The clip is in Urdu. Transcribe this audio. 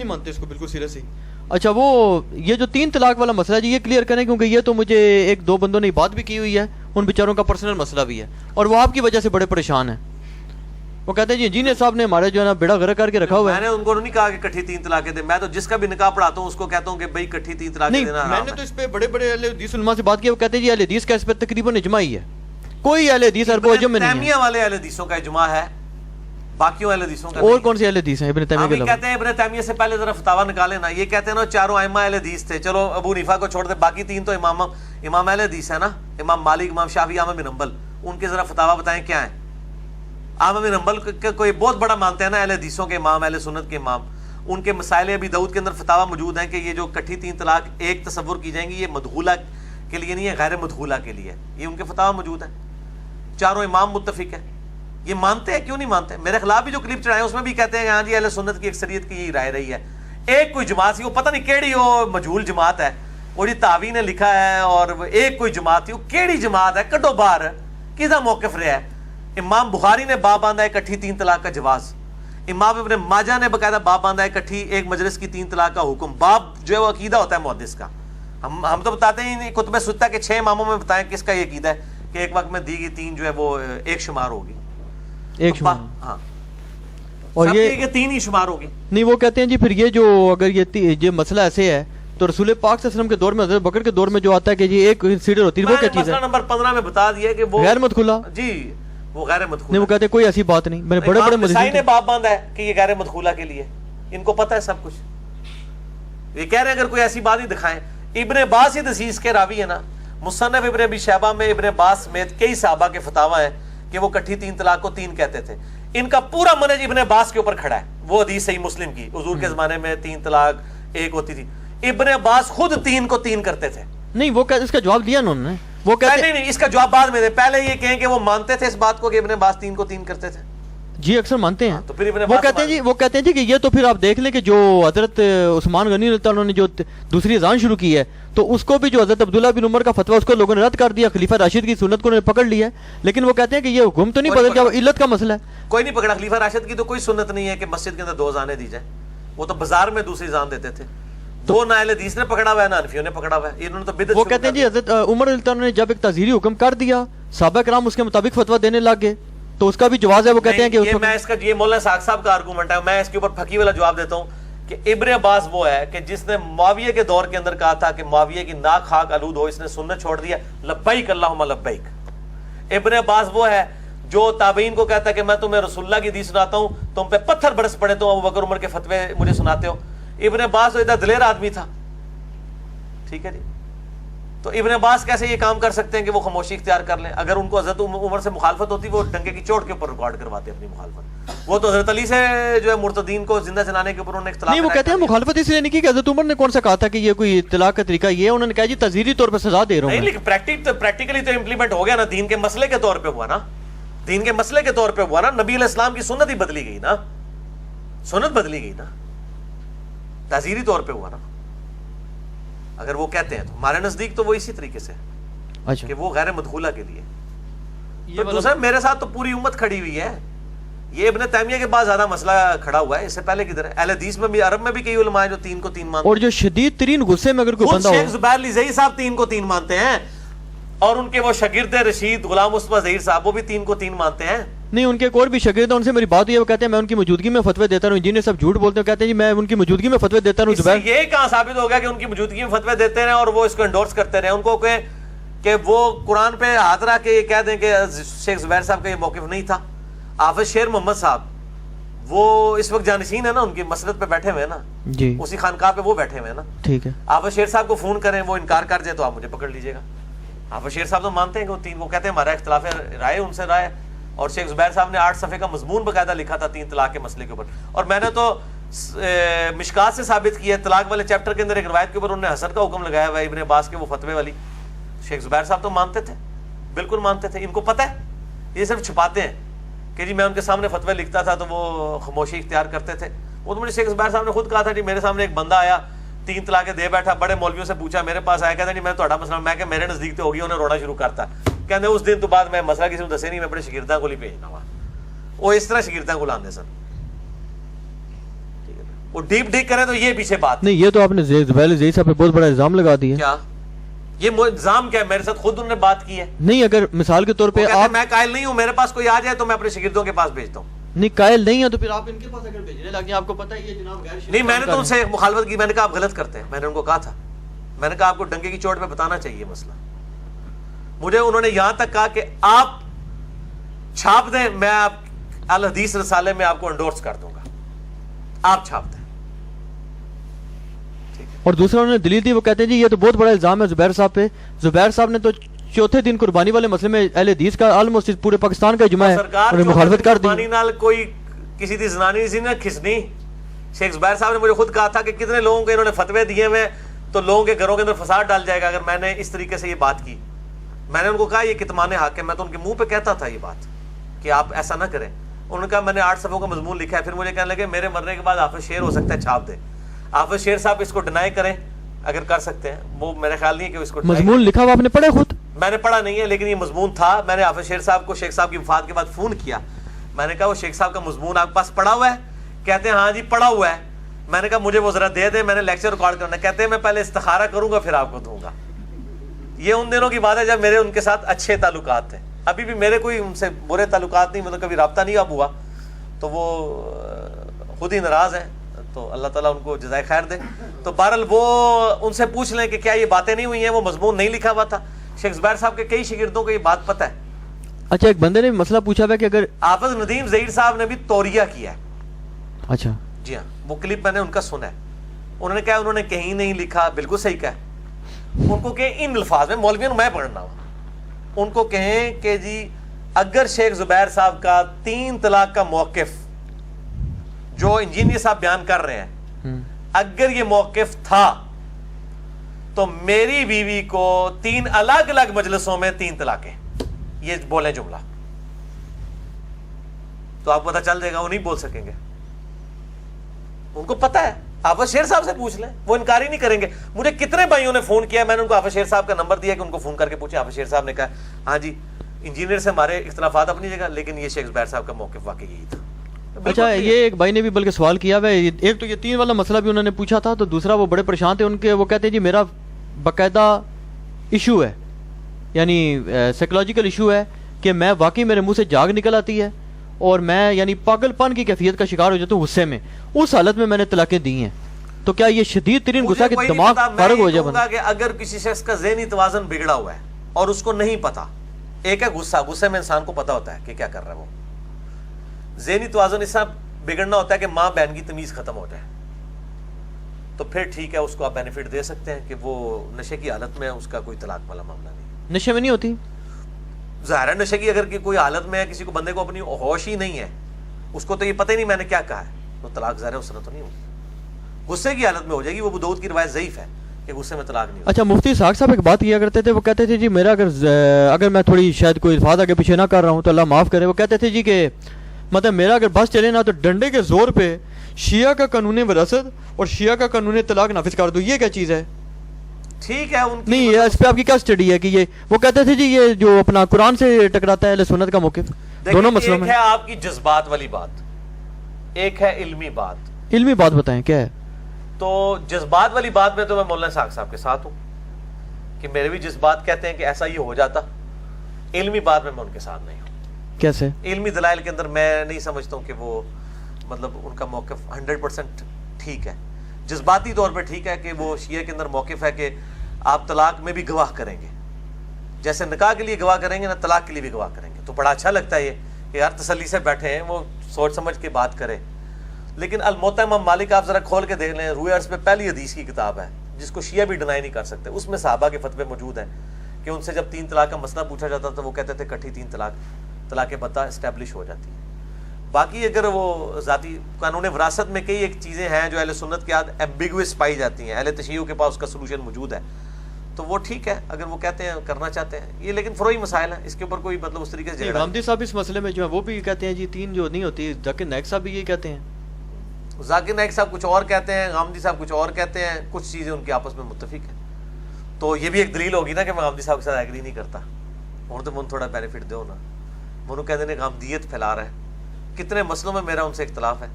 نہیں مانتے اس کو بالکل سیریسلی. اچھا وہ یہ جو 3 طلاق والا مسئلہ ہے جی یہ کلیئر کریں, کیونکہ یہ تو مجھے 1-2 بندوں نے بات بھی کی ہوئی ہے, ان بیچاروں کا پرسنل مسئلہ بھی ہے اور وہ آپ کی وجہ سے بڑے پریشان ہیں. وہ کہتے ہیں جی انجینئر صاحب نے ہمارے جو ہے نا بیڑا غرق کر کے رکھا ہوا ہے. میں نے ان کو نہیں کہا کہ اکٹھی 3 طلاقیں دیں, میں تو جس کا بھی نکاح پڑھاتا ہوں اس کو کہتا ہوں کہ بھائی اکٹھی 3 طلاقیں دینا حرام ہے. میں نے تو اس پہ بڑے بڑے اہل حدیث علماء سے بات کی, وہ کہتے ہیں جی اہل حدیث کا اس پہ تقریباً اجماع ہی ہے, کوئی اہل حدیث عرب و عجم میں نہیں ہے. تیمیہ والے اہل حدیثوں کا اجماع ہے, باقیوں اہل حدیثوں کا اور کون سے اہل حدیث ہیں ابن تیمیہ کے علاوہ؟ کہتے ہیں ابن تیمیہ سے پہلے ذرا فتاوا نکالے نا. یہ کہتے ہیں نا چاروں ائمہ اہل حدیث تھے, چلو ابو حنیفہ کو چھوڑ دے, باقی 3 تو امام اہل حدیث ہے نا, امام مالک, امام شافعی, احمد بن حنبل. ان کے ذرا فتاوا بتائیں کیا ہیں. احمد بن حنبل کوئی بہت بڑا مانتے ہیں نا اہل حدیثوں کے امام, اہل سنت کے امام. ان کے مسائل ابی داؤد کے اندر فتاوا موجود ہیں کہ یہ جو اکٹھی 3 طلاق ایک تصور کی جائیں گی, یہ مدخولہ کے لیے نہیں ہے, غیر مدخولہ کے لیے. یہ ان کے فتاوا موجود ہیں, چاروں امام متفق ہیں. یہ مانتے ہیں, کیوں نہیں مانتے؟ میرے خلاف بھی جو کلپ چڑھائے اس میں بھی کہتے ہیں کہ ہاں جی اہل سنت کی اکثریت کی یہی رائے رہی ہے. ایک کوئی جماعت تھی, وہ پتہ نہیں کیڑی وہ مجہول جماعت ہے, وہ جی تاوی نے لکھا ہے, اور ایک کوئی جماعت تھی, وہ کیڑی جماعت ہے, کڈو باہر کیدا موقف رہا ہے. امام بخاری نے باب باندھا ہے اکٹھی 3 طلاق کا جواز, امام ابن ماجہ نے باقاعدہ باب باندھا ہے اکٹھی ایک مجلس کی 3 طلاق کا حکم. باب جو ہے وہ عقیدہ ہوتا ہے محدث کا. ہم تو بتاتے ہیں کتب ستہ کے 6 اماموں میں بتائیں کس کا یہ عقیدہ ہے کہ ایک وقت میں دی گئی 3 جو ہے وہ ایک شمار ہوگی, ایک شمار. ہاں, اور یہ 3 ہی شمار ہوگی. نہیں وہ کہتے ہیں جی پھر یہ جو اگر یہ مسئلہ ایسے ہے تو رسول پاک صلی اللہ علیہ وسلم کے دور میں, حضرت بکر کے دور میں جو آتا ہے کہ جی ایک سیڈر ہوتی ہے, وہ کیا چیز ہے؟ مسئلہ نمبر 15 میں بتا دیا کہ وہ غیر مدخولہ. جی وہ غیر مدخولہ نہیں, وہ کہتے ہیں کوئی ایسی بات نہیں. میں نے بڑے بڑے مسائل نے باب باندھا ہے کہ یہ غیر مدخولہ کے لیے, ان کو پتہ ہے سب کچھ. یہ کہہ رہے ہیں اگر کوئی ایسی بات ہی دکھائیں. ابن عباس ہی حدیث کے راوی ہے نا, مصنف ابن ابی شیبہ میں ابن عباس سمیت کئی صحابہ کے فتاوا ہیں کہ وہ اکٹھی 3 طلاق کو 3 کہتے تھے. ان کا پورا منہج ابن عباس کے اوپر کھڑا ہے. وہ حدیث صحیح مسلم کی, حضور کے زمانے میں 3 طلاق ایک ہوتی تھی. ابن عباس خود 3 کو 3 کرتے تھے. نہیں وہ اس کا جواب دیا انہوں نے, وہ کہتے نہیں اس کا جواب بعد میں دے, پہلے یہ کہیں کہ وہ مانتے تھے اس بات کو کہ ابن عباس 3 کو 3 کرتے تھے. جی اکثر مانتے ہیں. تو پھر وہ کہتے ہیں جی کہ یہ تو پھر آپ دیکھ لیں کہ جو حضرت عثمان غنی رضی اللہ عنہ نے جو دوسری اذان شروع کی ہے تو اس کو بھی جو حضرت عبداللہ بن عمر کا فتویٰ اس کو لوگوں نے رد کر دیا, خلیفہ راشد کی سنت کو انہوں نے پکڑ لیا ہے. لیکن وہ کہتے ہیں کہ یہ حکم تو نہیں بدل گیا, وہ علت کا مسئلہ ہے. کوئی نہیں پکڑا. خلیفہ راشد کی تو کوئی سنت نہیں ہے کہ مسجد کے اندر 2 اذانیں دی جائیں. وہ تو بازار میں دوسری اذان دیتے تھے. 2 نہ اہل حدیث نے پکڑا ہوا ہے, نہ حنفیوں نے پکڑا ہوا ہے. انہوں نے تو بدعت. وہ کہتے ہیں جی حضرت عمر رضی اللہ عنہ نے جب ایک تعزیری حکم کر دیا, صحابہ کرام اس کے مطابق فتویٰ دینے لگ گئے, تو اس کا بھی جواز ہے. وہ کہتے ہیں کہ میں اس کا یہ مولانا اسحاق صاحب کا آرگومنٹ ہے, میں اس کے اوپر پھکی والا جواب دیتا ہوں کہ ابن عباس وہ ہے کہ جس نے معاویہ کے دور کے اندر کہا تھا کہ معاویہ کی ناک خاک آلود ہو, اس نے سنت چھوڑ دیا, لبیک اللہم لبیک. ابن عباس وہ ہے جو تابعین کو کہتا ہے کہ میں تمہیں رسول اللہ کی حدیث سناتا ہوں, تم پہ پتھر برس پڑے تو ابو بکر عمر کے فتوے مجھے سناتے ہو. ابن عباس اتنا دلیر آدمی تھا, ٹھیک ہے جی. تو ابن عباس کیسے یہ کام کر سکتے ہیں کہ وہ خاموشی اختیار کر لیں؟ اگر ان کو حضرت عمر سے مخالفت ہوتی وہ ڈنگے کی چوٹ کے اوپر ریکارڈ کرواتے اپنی مخالفت. وہ تو حضرت علی سے جو ہے مرتدین کو زندہ جلانے کے اوپر انہوں نے اختلاف. نہیں وہ کہتے ہیں مخالفت اس لیے نہیں کی کہ حضرت عمر نے کون سا کہا تھا کہ یہ کوئی طلاق کا طریقہ یہ ہے, انہوں نے کہا جی تعزیری طور پہ سزا دے رہا ہوں. نہیں لیکن پریکٹیکلی تو امپلیمنٹ ہو گیا نا, دین کے مسئلے کے طور پہ ہوا نا, دین کے مسئلے کے طور پہ ہوا نا. نبی علیہ السلام کی سنت ہی بدلی گئی نا, سنت بدلی گئی نا, تعزیری طور پہ ہوا نا. اگر وہ کہتے ہیں تو ہمارے نزدیک تو وہ اسی طریقے سے کہ وہ غیر مدخولہ کے لیے. تو دوسرا میرے ساتھ تو پوری امت کھڑی ہوئی ہے. یہ ابن تیمیہ کے بعد زیادہ مسئلہ کھڑا ہوا ہے, اس سے پہلے کدھر ہے؟ اہل حدیث میں بھی, عرب میں بھی کئی علماء ہیں جو 3 کو 3 مانتے ہیں. اور جو شدید ترین غصے میں اگر کوئی بندہ ہو, شیخ زبیر لزئی صاحب 3 کو 3 مانتے ہیں, اور ان کے وہ شاگرد رشید غلام مصطفیٰ ظہیر صاحب وہ بھی 3 کو 3 مانتے ہیں. نہیں ان کے ایک اور بھی شاگرد ہیں, ان سے میری بات ہوئی ہے, وہ کہتے ہیں میں ان کی موجودگی میں فتوے دیتا رہا ہوں. انجینئر صاحب جھوٹ بولتے ہیں, کہتے ہیں جی میں ان کی موجودگی میں فتوے دیتا رہا ہوں. یہ کہاں ثابت ہو گیا کہ ان کی موجودگی میں فتوے دیتے رہے اور وہ اس کو انڈورس کرتے رہے؟ ان کو کہ وہ قرآن پہ ہاتھ رکھ کے یہ کہہ دیں کہ شیخ زبیر صاحب کا یہ موقف نہیں تھا. حافظ شیر محمد صاحب وہ اس وقت جانشین ہے نا, ان کی مسجد پہ بیٹھے ہوئے ہیں نا جی, اسی خانقاہ پہ وہ بیٹھے ہوئے ہیں نا, ٹھیک ہے. حافظ شیر صاحب کو فون کریں, وہ انکار کر جائے تو آپ مجھے پکڑ لیجیے گا. حافظ شیر صاحب تو مانتے ہیں کہ وہ 3, وہ کہتے ہیں ہمارا اختلاف رائے ان سے رائے. اور شیخ زبیر صاحب نے 8 صفحے کا مضمون باقاعدہ لکھا تھا 3 طلاق کے مسئلے کے اوپر, اور میں نے تو مشکات سے ثابت کیا ہے. طلاق والے چیپٹر کے اندر ایک روایت کے اوپر انہوں نے حسن کا حکم لگایا ہوا ہے ابن عباس کے وہ فتوے والی. شیخ زبیر صاحب تو مانتے تھے, بالکل مانتے تھے. ان کو پتہ ہے, یہ صرف چھپاتے ہیں کہ جی میں ان کے سامنے فتوے لکھتا تھا تو وہ خاموشی اختیار کرتے تھے. وہ تو مجھے شیخ زبیر صاحب نے خود کہا تھا جی میرے سامنے ایک بندہ آیا 3 طلاقیں دے بیٹھا, بڑے مولویوں سے پوچھا, میرے پاس آیا, کہتا جی میں تہاڈا مسئلہ, میں کہ میرے نزدیک تو ہوگی, انہیں رونا شروع کرتا. کہتے اس دن تو بعد میں مسئلہ کسی کو دسے نہیں, میں اپنے شاگرداں کو ہی بھیجنا ہوا. وہ اس طرح شاگرداں کو لاندے سن. وہ ڈیپ ڈیک کرے تو یہ پیچھے بات نہیں، یہ تو آپ نے زبیر زئی صاحب پہ بہت بڑا الزام لگا دیا. کیا یہ الزام کیا ہے؟ میرے ساتھ خود انہوں نے بات کی ہے. نہیں، اگر مثال کے طور پہ آپ میں قائل نہیں ہوں، میرے پاس کوئی آ جائے تو میں اپنے شاگردوں کے پاس بھیجتا ہوں. نہیں قائل نہیں ہے تو پھر آپ ان کے پاس اگر بھیجنے لگے، آپ کو پتہ ہے یہ جناب غیر شرعی نہیں، میں نے کام تو کر ان سے مخالفت کی. میں نے کہا آپ غلط کرتے ہیں. میں نے ان کو کہا تھا، میں نے کہا آپ کو ڈنگے کی چوٹ پہ بتانا چاہیے مسئلہ. مجھے انہوں نے یہاں تک کہا کہ آپ چھاپ دیں، میں آپ الحدیث رسالے میں آپ کو انڈورس کر دوں گا، آپ چھاپ دیں. اور دوسرا انہوں نے دلیل دی، وہ کہتے ہیں جی یہ تو بہت بڑا الزام ہے زبیر صاحب پہ. زبیر صاحب نے تو چوتھے دن قربانی والے مسئلے میں اہل حدیث کا آلموسٹ پورے پاکستان کا اجماع ہے، سرکار انہوں نے مخالفت کر دی. قربانی نال کوئی کسی دی زنانی سی نہ کھسنی. شیخ زبیر صاحب نے مجھے خود کہا تھا کہ کتنے لوگوں کے انہوں نے فتوے دیے ہوئے تو لوگوں کے گھروں کے اندر فساد ڈال جائے گا اگر میں نے اس طریقے سے یہ بات کی. میں نے ان کو کہا یہ کتمان حق ہے. میں تو ان کے منہ پہ کہتا تھا یہ بات کہ آپ ایسا نہ کریں. انہوں نے کہا میں نے 8 صفحوں کا مضمون لکھا ہے. پھر مجھے کہنے لگے میرے مرنے کے بعد حافظ شیر ہو سکتا ہے چھاپ دے. حافظ شیر صاحب اس کو ڈینائی کریں اگر کر سکتے ہیں. وہ میرا خیال نہیں ہے کہ اس کو مضمون لکھا ہوا آپ نے پڑھا خود؟ میں نے پڑھا نہیں ہے لیکن یہ مضمون تھا. میں نے حافظ شیر صاحب کو شیخ صاحب کی وفات کے بعد فون کیا. میں نے کہا وہ شیخ صاحب کا مضمون آپ کے پاس پڑھا ہوا ہے؟ کہتے ہیں ہاں جی پڑھا ہوا ہے. میں نے کہا مجھے وہ ذرا دے دیں، میں نے لیکچر ریکارڈ کرنا. کہتے ہیں میں پہلے استخارہ کروں گا پھر آپ کو دوں گا. یہ ان دنوں کی بات ہے جب میرے ان کے ساتھ اچھے تعلقات تھے. ابھی بھی میرے کوئی ان سے برے تعلقات نہیں، مطلب کبھی رابطہ نہیں اب ہوا. تو وہ خود ہی ناراض ہیں، تو اللہ تعالیٰ ان کو جزائے خیر دے. تو بہرحال وہ ان سے پوچھ لیں کہ کیا یہ باتیں نہیں ہوئی ہیں. وہ مضمون نہیں لکھا ہوا تھا. شیخ زبیر صاحب کے کئی شاگردوں کو یہ بات پتہ ہے. اچھا، ایک بندے نے مسئلہ پوچھا ہوا کہ اگر حافظ ندیم ظہیر صاحب نے بھی توریہ کیا ہے. اچھا جی ہاں، وہ کلپ میں نے ان کا سنا ہے. انہوں نے کہا انہوں نے کہیں نہیں لکھا. بالکل صحیح کہا. ان کو کہیں ان الفاظ میں، مولویوں میں پڑھنا ہوں، ان کو کہیں کہ جی اگر شیخ زبیر صاحب کا 3 طلاق کا موقف جو انجینئر صاحب بیان کر رہے ہیں، اگر یہ موقف تھا تو میری بیوی کو 3 الگ الگ مجلسوں میں 3 طلاقیں. یہ بولیں جملہ تو آپ کو پتہ چل جائے گا. وہ نہیں بول سکیں گے، ان کو پتہ ہے. حافظ شیر صاحب سے پوچھ لیں، وہ انکار ہی نہیں کریں گے. مجھے کتنے بھائیوں نے فون کیا، میں نے ان کو حافظ شیر صاحب کا نمبر دیا کہ ان کو فون کر کے پوچھیں. حافظ شیر صاحب نے کہا ہاں جی انجینئر سے ہمارے اختلافات اپنی جگہ، لیکن یہ شیخ زبیر صاحب کا موقف واقعی یہی تھا. اچھا، یہ ایک بھائی نے بھی بلکہ سوال کیا ہوا ہے. ایک تو یہ 3 والا مسئلہ بھی انہوں نے پوچھا تھا، تو دوسرا وہ بڑے پریشان تھے. ان کے وہ کہتے ہیں جی میرا باقاعدہ ایشو ہے، یعنی سائیکولوجیکل ایشو ہے کہ میں واقعی میرے منہ سے جاگ نکل آتی ہے اور میں یعنی پاگل پن کی کیفیت کا شکار ہو جاتا ہوں غصے میں. اس حالت میں نے طلاقیں دی ہیں. تو کیا یہ شدید ترین غصہ کہ دماغ فارغ ہو جائے بندہ؟ کہ اگر کسی شخص کا ذہنی توازن بگڑا ہوا ہے اور اس کو نہیں پتا، ایک ہے غصہ، غصے میں انسان کو پتا ہوتا ہے کہ کیا کر رہا ہے. وہ ذہنی توازن اس طرح بگڑنا ہوتا ہے کہ ماں بہن کی تمیز ختم ہو جائے، تو پھر ٹھیک ہے، اس کو آپ بینیفٹ دے سکتے ہیں کہ وہ نشے کی حالت میں اس کا کوئی طلاق والا معاملہ نہیں. نشے میں نہیں ہوتی ظاہر ہے نشے کی اگر کوئی حالت میں ہے، کسی کو بندے کو اپنی ہوش ہی نہیں ہے، اس کو تو یہ پتہ ہی نہیں میں نے کیا کہا ہے، تو طلاق ظاہر ہے اس طرح تو نہیں ہوگی. غصے کی حالت میں ہو جائے گی. وہ ابو داؤد کی روایت ضعیف ہے کہ غصے میں طلاق نہیں ہوگی. اچھا، مفتی اسحاق صاحب ایک بات کیا کرتے تھے. وہ کہتے تھے جی میرا اگر میں تھوڑی شاید کوئی الفاظ آگے پیچھے نہ کر رہا ہوں تو اللہ معاف کرے. وہ کہتے تھے جی کہ مطلب میرا اگر بس چلے نا تو ڈنڈے کے زور پہ شیعہ کا قانون وراثت اور شیعہ کا قانون طلاق نافذ کر دو. یہ کیا چیز ہے؟ ٹھیک ہے، ان نہیں، اس پہ آپ کی کیا اسٹڈی ہے کہ یہ وہ کہتے تھے جی یہ جو اپنا قرآن سے ٹکراتا ہے اہل سنت کا موقف دونوں مسئلوں میں. ایک ہے آپ کی جذبات والی بات، ایک ہے علمی بات. علمی بات بتائیں کیا ہے؟ تو جذبات والی بات میں تو میں مولانا اسحاق صاحب کے ساتھ ہوں کہ میرے بھی جذبات کہتے ہیں کہ ایسا یہ ہو جاتا. علمی بات میں ان کے ساتھ نہیں ہوں. کیسے؟ علمی دلائل کے اندر میں نہیں سمجھتا ہوں کہ وہ مطلب ان کا موقف 100% ٹھیک ہے. جذباتی طور پہ ٹھیک ہے کہ وہ شیعہ کے اندر موقف ہے کہ آپ طلاق میں بھی گواہ کریں گے، جیسے نکاح کے لیے گواہ کریں گے نا طلاق کے لیے بھی گواہ کریں گے. تو بڑا اچھا لگتا ہے یہ کہ یار تسلی سے بیٹھے ہیں، وہ سوچ سمجھ کے بات کرے. لیکن الموطا امام مالک آپ ذرا کھول کے دیکھ لیں، روح عرض پہ پہلی حدیث کی کتاب ہے جس کو شیعہ بھی ڈینائی نہیں کر سکتے. اس میں صحابہ کے فتوے موجود ہیں کہ ان سے جب 3 طلاق کا مسئلہ پوچھا جاتا تھا وہ کہتے تھے کٹھی 3 طلاق بتا اسٹیبلش ہو جاتی ہے. باقی اگر وہ ذاتی قانون وراثت میں کئی ایک چیزیں ہیں جو اہل سنت کے ہاتھ ایمبیگوس پائی جاتی ہیں، اہل تشیع کے پاس اس کا سلوشن موجود ہے، تو وہ ٹھیک ہے اگر وہ کہتے ہیں کرنا چاہتے ہیں. یہ لیکن فروئی مسائل ہیں، اس کے اوپر کوئی مطلب اس طریقے سے جھگڑا. غامدی صاحب اس مسئلے میں جو ہے وہ بھی کہتے ہیں جی 3 جو نہیں ہوتی. ذاکر نائک صاحب بھی یہ کہتے ہیں. ذاکر نائک صاحب کچھ اور کہتے ہیں، غامدی صاحب کچھ اور کہتے ہیں. کچھ چیزیں ان کے آپس میں متفق ہیں. تو یہ بھی ایک دلیل ہوگی نا کہ میں غامدی صاحب کے ساتھ ایگری نہیں کرتا. اور تو من تھوڑا بینیفٹ دو نا، منو کہتے ہیں غامدیت پھیلا رہا ہے. کتنے مسئلوں میں میرا ان سے اختلاف ہے.